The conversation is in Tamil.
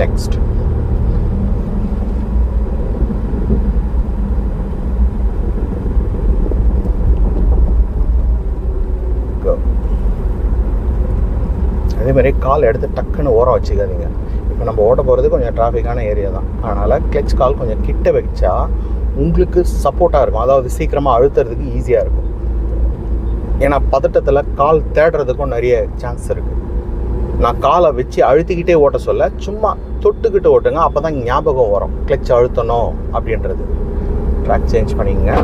நெக்ஸ்ட் அதே மாதிரி கால் எடுத்து டக்குன்னு ஓரம் வச்சுக்காதீங்க. இப்போ நம்ம ஓட்ட போகிறது கொஞ்சம் டிராஃபிக்கான ஏரியா தான், அதனால் கிளச் கால் கொஞ்சம் கிட்ட வச்சா உங்களுக்கு சப்போர்ட்டாக இருக்கும். அதாவது சீக்கிரமாக அழுத்துறதுக்கு ஈஸியாக இருக்கும். ஏன்னா பதட்டத்தில் கால் தேடுறதுக்கும் நிறைய சான்ஸ் இருக்குது. நான் காலை வச்சு அழுத்திக்கிட்டே ஓட்ட சொல்ல, சும்மா தொட்டுக்கிட்டு ஓட்டுங்க. அப்போ தான் ஞாபகம் வரும் கிளச் அழுத்தணும் அப்படின்றது. ட்ராக் சேஞ்ச் பண்ணிக்கங்க.